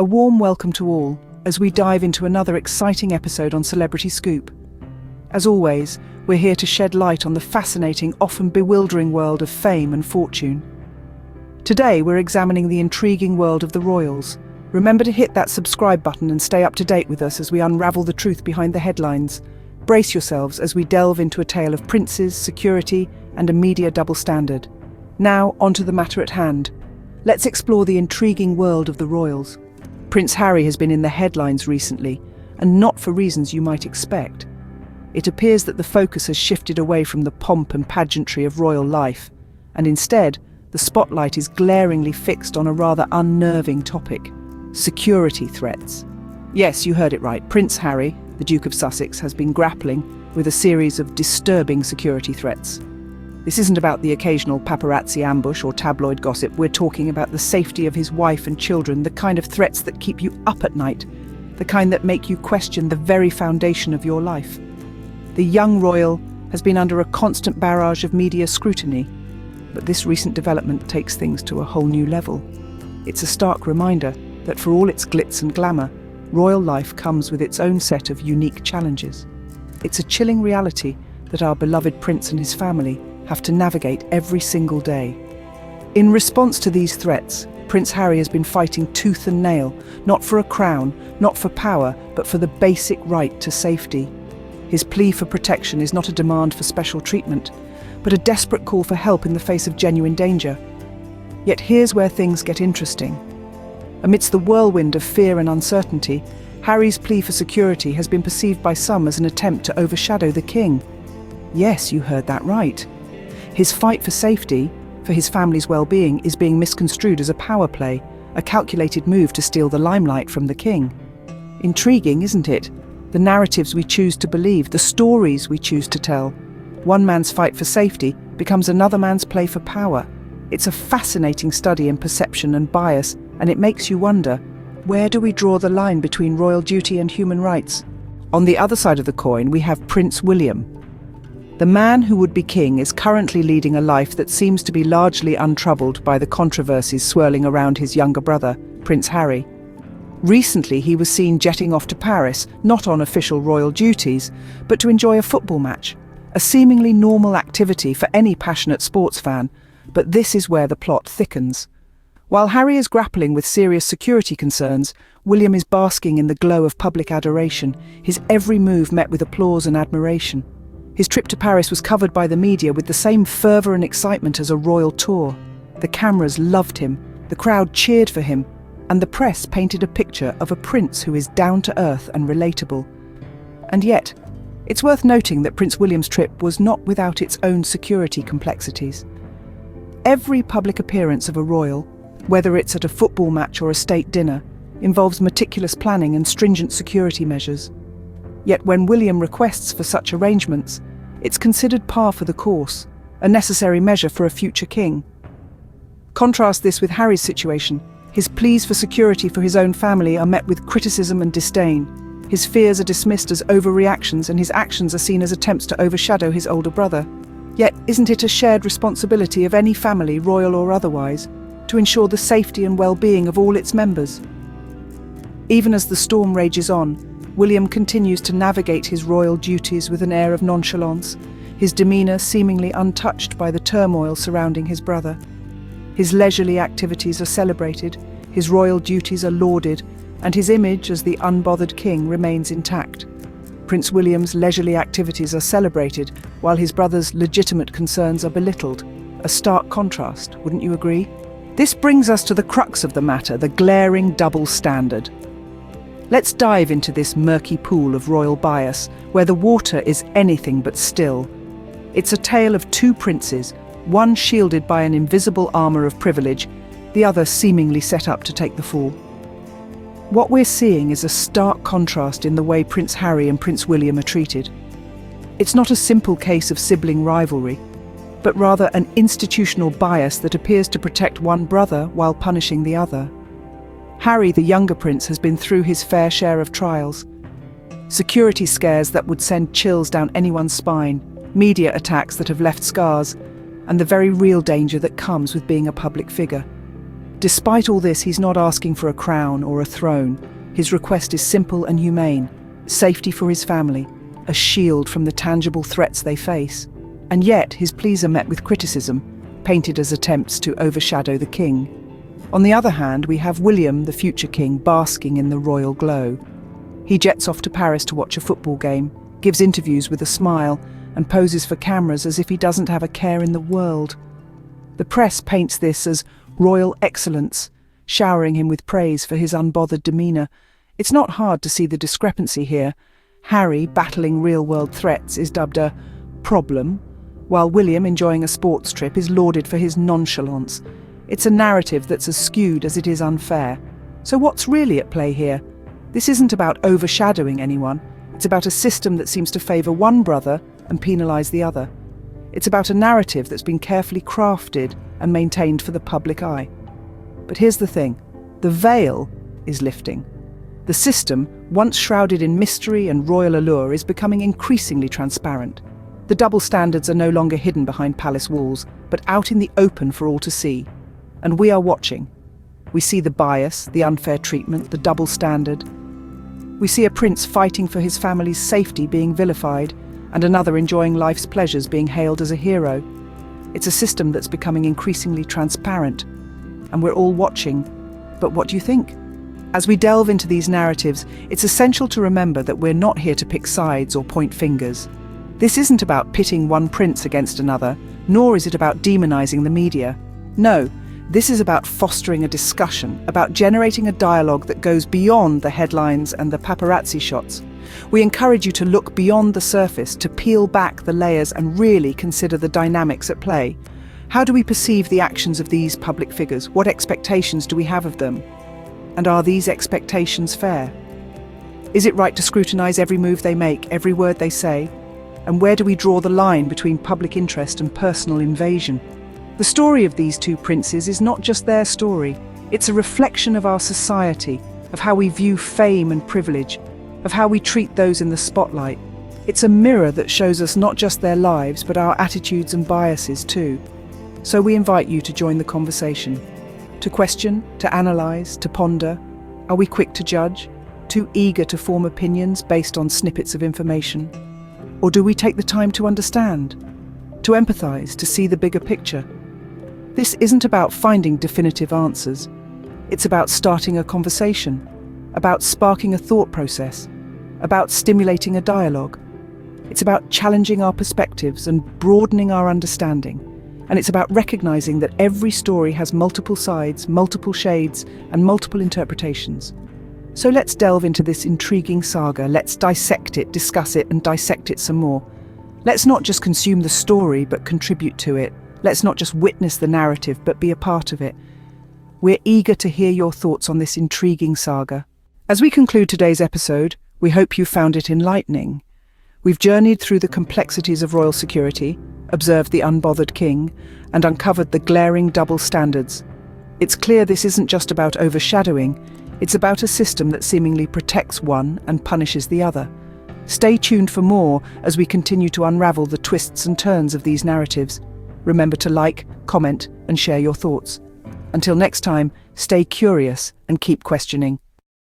A warm welcome to all as we dive into another exciting episode on Celebrity Scoop. As always, we're here to shed light on the fascinating, often bewildering world of fame and fortune. Today, we're examining the intriguing world of the royals. Remember to hit that subscribe button and stay up to date with us as we unravel the truth behind the headlines. Brace yourselves as we delve into a tale of princes, security, and a media double standard. Now, onto the matter at hand. Let's explore the intriguing world of the royals. Prince Harry has been in the headlines recently, and not for reasons you might expect. It appears that the focus has shifted away from the pomp and pageantry of royal life, and instead, the spotlight is glaringly fixed on a rather unnerving topic: security threats. Yes, you heard it right. Prince Harry, the Duke of Sussex, has been grappling with a series of disturbing security threats. This isn't about the occasional paparazzi ambush or tabloid gossip. We're talking about the safety of his wife and children, the kind of threats that keep you up at night, the kind that make you question the very foundation of your life. The young royal has been under a constant barrage of media scrutiny, but this recent development takes things to a whole new level. It's a stark reminder that for all its glitz and glamour, royal life comes with its own set of unique challenges. It's a chilling reality that our beloved prince and his family have to navigate every single day. In response to these threats, Prince Harry has been fighting tooth and nail, not for a crown, not for power, but for the basic right to safety. His plea for protection is not a demand for special treatment, but a desperate call for help in the face of genuine danger. Yet here's where things get interesting. Amidst the whirlwind of fear and uncertainty, Harry's plea for security has been perceived by some as an attempt to overshadow the king. Yes, you heard that right. His fight for safety, for his family's well-being, is being misconstrued as a power play, a calculated move to steal the limelight from the king. Intriguing, isn't it? The narratives we choose to believe, the stories we choose to tell. One man's fight for safety becomes another man's play for power. It's a fascinating study in perception and bias, and it makes you wonder, where do we draw the line between royal duty and human rights? On the other side of the coin, we have Prince William. The man who would be king is currently leading a life that seems to be largely untroubled by the controversies swirling around his younger brother, Prince Harry. Recently, he was seen jetting off to Paris, not on official royal duties, but to enjoy a football match, a seemingly normal activity for any passionate sports fan. But this is where the plot thickens. While Harry is grappling with serious security concerns, William is basking in the glow of public adoration, his every move met with applause and admiration. His trip to Paris was covered by the media with the same fervour and excitement as a royal tour. The cameras loved him, the crowd cheered for him, and the press painted a picture of a prince who is down to earth and relatable. And yet, it's worth noting that Prince William's trip was not without its own security complexities. Every public appearance of a royal, whether it's at a football match or a state dinner, involves meticulous planning and stringent security measures. Yet when William requests for such arrangements, it's considered par for the course, a necessary measure for a future king. Contrast this with Harry's situation. His pleas for security for his own family are met with criticism and disdain. His fears are dismissed as overreactions, and his actions are seen as attempts to overshadow his older brother. Yet, isn't it a shared responsibility of any family, royal or otherwise, to ensure the safety and well-being of all its members? Even as the storm rages on, William continues to navigate his royal duties with an air of nonchalance, his demeanour seemingly untouched by the turmoil surrounding his brother. His leisurely activities are celebrated, his royal duties are lauded, and his image as the unbothered king remains intact. Prince William's leisurely activities are celebrated, while his brother's legitimate concerns are belittled. A stark contrast, wouldn't you agree? This brings us to the crux of the matter, the glaring double standard. Let's dive into this murky pool of royal bias, where the water is anything but still. It's a tale of two princes, one shielded by an invisible armour of privilege, the other seemingly set up to take the fall. What we're seeing is a stark contrast in the way Prince Harry and Prince William are treated. It's not a simple case of sibling rivalry, but rather an institutional bias that appears to protect one brother while punishing the other. Harry, the younger prince, has been through his fair share of trials. Security scares that would send chills down anyone's spine, media attacks that have left scars, and the very real danger that comes with being a public figure. Despite all this, he's not asking for a crown or a throne. His request is simple and humane: safety for his family, a shield from the tangible threats they face. And yet, his pleas are met with criticism, painted as attempts to overshadow the king. On the other hand, we have William, the future king, basking in the royal glow. He jets off to Paris to watch a football game, gives interviews with a smile, and poses for cameras as if he doesn't have a care in the world. The press paints this as royal excellence, showering him with praise for his unbothered demeanour. It's not hard to see the discrepancy here. Harry, battling real-world threats, is dubbed a problem, while William, enjoying a sports trip, is lauded for his nonchalance. It's a narrative that's as skewed as it is unfair. So what's really at play here? This isn't about overshadowing anyone. It's about a system that seems to favour one brother and penalise the other. It's about a narrative that's been carefully crafted and maintained for the public eye. But here's the thing: the veil is lifting. The system, once shrouded in mystery and royal allure, is becoming increasingly transparent. The double standards are no longer hidden behind palace walls, but out in the open for all to see. And we are watching. We see the bias, the unfair treatment, the double standard. We see a prince fighting for his family's safety being vilified, and another enjoying life's pleasures being hailed as a hero. It's a system that's becoming increasingly transparent, and we're all watching. But what do you think? As we delve into these narratives, it's essential to remember that we're not here to pick sides or point fingers. This isn't about pitting one prince against another, nor is it about demonizing the media. No, this is about fostering a discussion, about generating a dialogue that goes beyond the headlines and the paparazzi shots. We encourage you to look beyond the surface, to peel back the layers and really consider the dynamics at play. How do we perceive the actions of these public figures? What expectations do we have of them? And are these expectations fair? Is it right to scrutinise every move they make, every word they say? And where do we draw the line between public interest and personal invasion? The story of these two princes is not just their story. It's a reflection of our society, of how we view fame and privilege, of how we treat those in the spotlight. It's a mirror that shows us not just their lives, but our attitudes and biases too. So we invite you to join the conversation. To question, to analyse, to ponder. Are we quick to judge? Too eager to form opinions based on snippets of information? Or do we take the time to understand? To empathise, to see the bigger picture? This isn't about finding definitive answers. It's about starting a conversation, about sparking a thought process, about stimulating a dialogue. It's about challenging our perspectives and broadening our understanding. And it's about recognising that every story has multiple sides, multiple shades, and multiple interpretations. So let's delve into this intriguing saga. Let's dissect it, discuss it, and dissect it some more. Let's not just consume the story, but contribute to it. Let's not just witness the narrative, but be a part of it. We're eager to hear your thoughts on this intriguing saga. As we conclude today's episode, we hope you found it enlightening. We've journeyed through the complexities of royal security, observed the unbothered king, and uncovered the glaring double standards. It's clear this isn't just about overshadowing, it's about a system that seemingly protects one and punishes the other. Stay tuned for more as we continue to unravel the twists and turns of these narratives. Remember to like, comment, and share your thoughts. Until next time, stay curious and keep questioning.